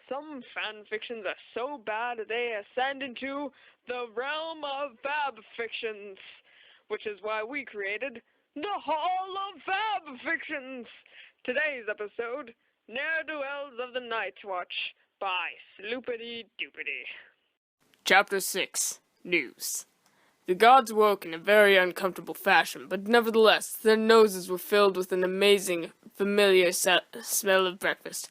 some fan fictions are so bad they ascend into the realm of FABfictions, which is why we created the Hall of FABfictions. Today's episode, Ne'er-Do-Wells of the Night Watch by Sloopity Doopity. Chapter 6. News. The gods woke in a very uncomfortable fashion, but nevertheless, their noses were filled with an amazing, familiar smell of breakfast.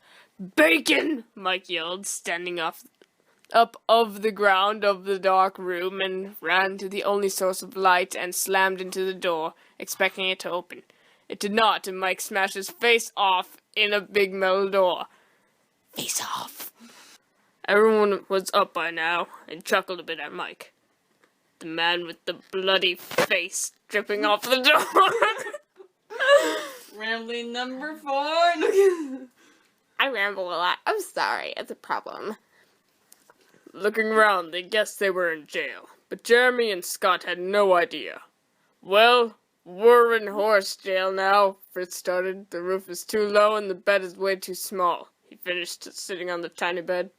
"Bacon!" Mike yelled, standing up of the ground of the dark room, and ran to the only source of light and slammed into the door, expecting it to open. It did not, and Mike smashed his face off in a big metal door. Face off. Everyone was up by now, and chuckled a bit at Mike. The man with the bloody face dripping off the door. Rambling number 4. I ramble a lot. I'm sorry. It's a problem. Looking around, they guessed they were in jail, but Jeremy and Scott had no idea. "Well, we're in horse jail now," Fritz started. "The roof is too low and the bed is way too small." He finished sitting on the tiny bed.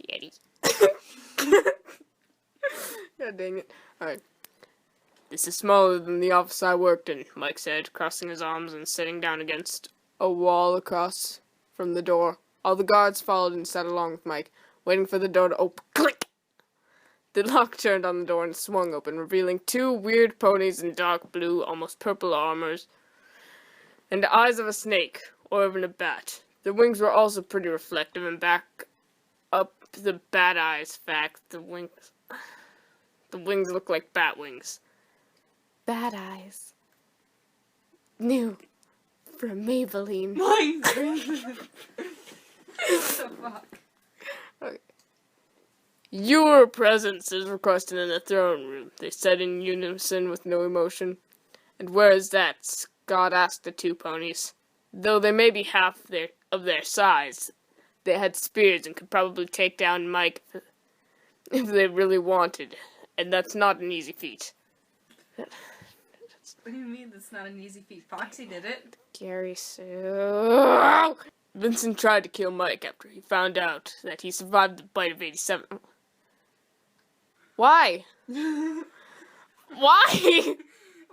Yeti. God dang it. Alright. "This is smaller than the office I worked in," Mike said, crossing his arms and sitting down against a wall across from the door. All the guards followed and sat along with Mike, waiting for the door to open. Click! The lock turned on the door and swung open, revealing 2 weird ponies in dark blue, almost purple armors, and the eyes of a snake, or even a bat. The wings were also pretty reflective, and back up the bat eyes fact, the wings look like bat wings. Bat eyes. New. From Maybelline. What the fuck? Okay. "Your presence is requested in the throne room," they said in unison with no emotion. "And where is that?" Scott asked the 2 ponies. Though they may be half of their size, they had spears and could probably take down Mike if they really wanted. And that's not an easy feat. What do you mean that's not an easy feat? Foxy did it. Gary Sue. Vincent tried to kill Mike after he found out that he survived the bite of 87. Why? Why?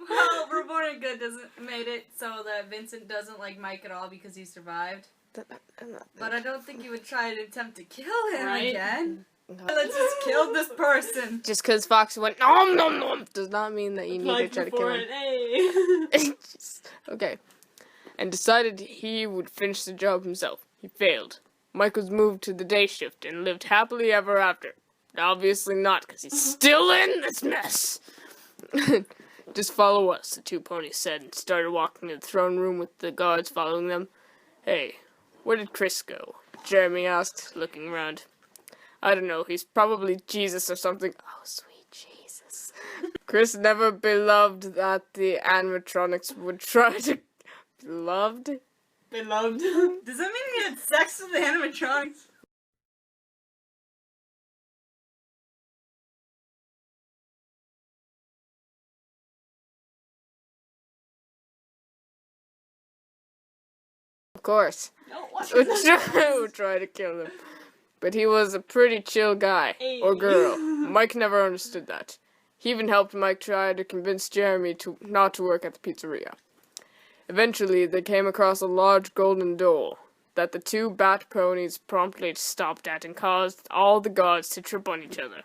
Well, Reborn Good made it so that Vincent doesn't like Mike at all because he survived. But I don't think you would try to attempt to kill him again. No. Let's just kill this person. Just because Fox went nom nom nom does not mean that you need to try to kill him. Okay. And decided he would finish the job himself. He failed. Mike was moved to the day shift and lived happily ever after. But obviously not, because he's still in this mess. "Just follow us," the 2 ponies said, and started walking to the throne room with the guards following them. "Hey, where did Chris go?" Jeremy asked, looking around. "I don't know, he's probably Jesus or something." Oh, sweet Jesus. Chris never beloved that the animatronics would try to... Beloved? Beloved? Does that mean he had sex with the animatronics? Of course. No, what? Would try to kill him. But he was a pretty chill guy, or girl. Mike never understood that. He even helped Mike try to convince Jeremy not to work at the pizzeria. Eventually, they came across a large golden door that the 2 bat ponies promptly stopped at and caused all the guards to trip on each other.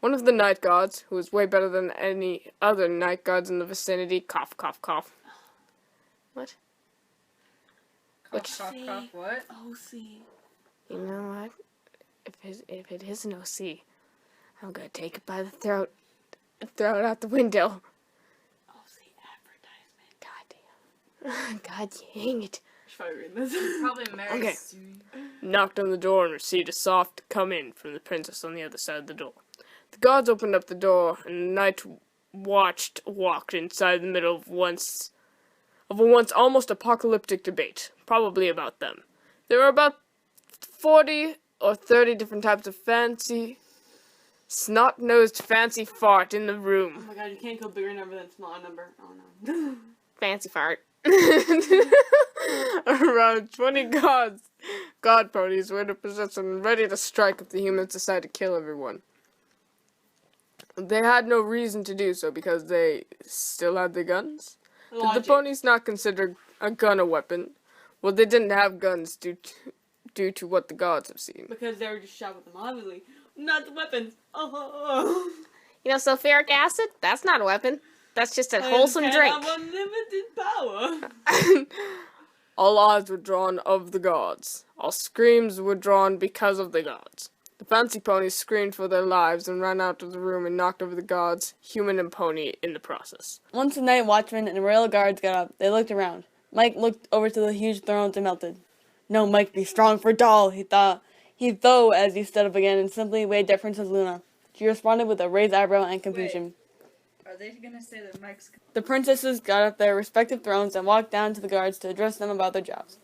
One of the night guards, who was way better than any other night guards in the vicinity, cough, cough, cough. What? Cough, cough, cough, what? OC. You know what? If it is an OC, I'm gonna take it by the throat and throw it out the window. OC advertisement. God dang it. Should I read this? Probably married. Okay. Knocked on the door and received a soft "come in" from the princess on the other side of the door. The guards opened up the door, and the night walked inside the middle of a once almost apocalyptic debate, probably about them. There were about 40 or 30 different types of fancy, snot-nosed fancy fart in the room. Oh my god, you can't go bigger number than smaller number. Oh no. Fancy fart. Around 20 god ponies were in a position ready to strike if the humans decided to kill everyone. They had no reason to do so because they still had the guns. Did the ponies not consider a gun a weapon? Well, they didn't have guns due to what the gods have seen. Because they were just shot with them, obviously. Not the weapons. Oh. You know, sulfuric acid? That's not a weapon. That's just a wholesome drink. Have unlimited power. All odds were drawn of the gods. All screams were drawn because of the gods. The fancy ponies screamed for their lives and ran out of the room and knocked over the gods, human and pony, in the process. Once the night watchman and the royal guards got up, they looked around. Mike looked over to the huge thrones and melted. No, Mike, be strong for doll, he thought. He though as he stood up again and simply waved at Princess Luna. She responded with a raised eyebrow and confusion. Wait, are they gonna say that Mike's... The princesses got off their respective thrones and walked down to the guards to address them about their jobs.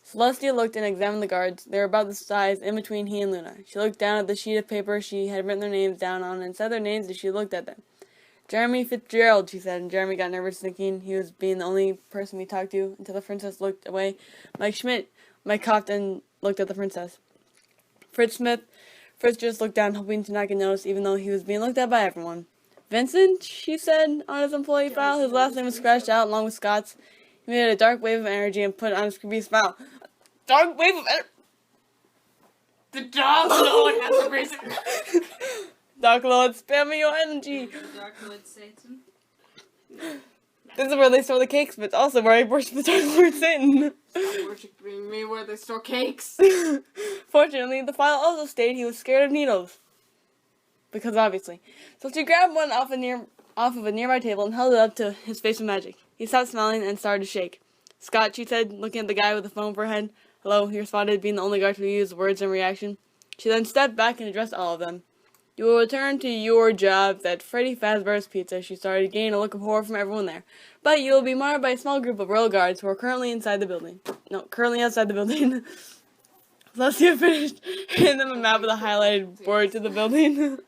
Celestia looked and examined the guards. They were about the size in between he and Luna. She looked down at the sheet of paper she had written their names down on and said their names as she looked at them. Jeremy Fitzgerald, she said, and Jeremy got nervous thinking he was being the only person he talked to until the princess looked away. Mike Schmidt. Mike coughed and looked at the princess. Fritz Smith. Fritz just looked down, hoping to not get noticed, even though he was being looked at by everyone. Vincent, she said on his employee file. His last name was scratched out along with Scott's. He made a dark wave of energy and put it on his creepy smile. Dark wave of energy. The dog Lord has arisen. Dark Lord, spare me your energy. Dark Lord Satan. This is where they store the cakes, but it's also where I worship the Dark Lord Satan. Stop worshiping me where they store cakes. Fortunately, the file also stated he was scared of needles. Because obviously. So she grabbed one off of a nearby table and held it up to his face with magic. He stopped smiling and started to shake. Scott, she said, looking at the guy with the phone for her head. Hello, he responded, being the only guard to use words in reaction. She then stepped back and addressed all of them. You will return to your jobs at Freddy Fazbear's Pizza. She started, gaining a look of horror from everyone there. But you will be marred by a small group of royal guards who are currently inside the building. No, currently outside the building. Celestia finished, handing them a map with a highlighted board to the building.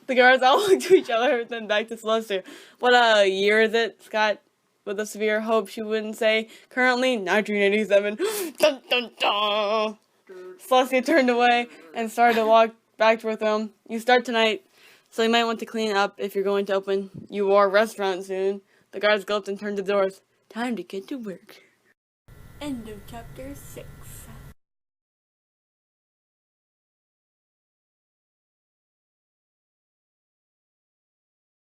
The guards all looked to each other, then back to Celestia. What year is it, Scott? With a severe hope she wouldn't say. Currently, 1987. Dun, dun, dun. Celestia turned away and started to walk back to her throne. You start tonight, so you might want to clean up if you're going to open your restaurant soon. The guards gulped and turned to the doors. Time to get to work. End of chapter 6.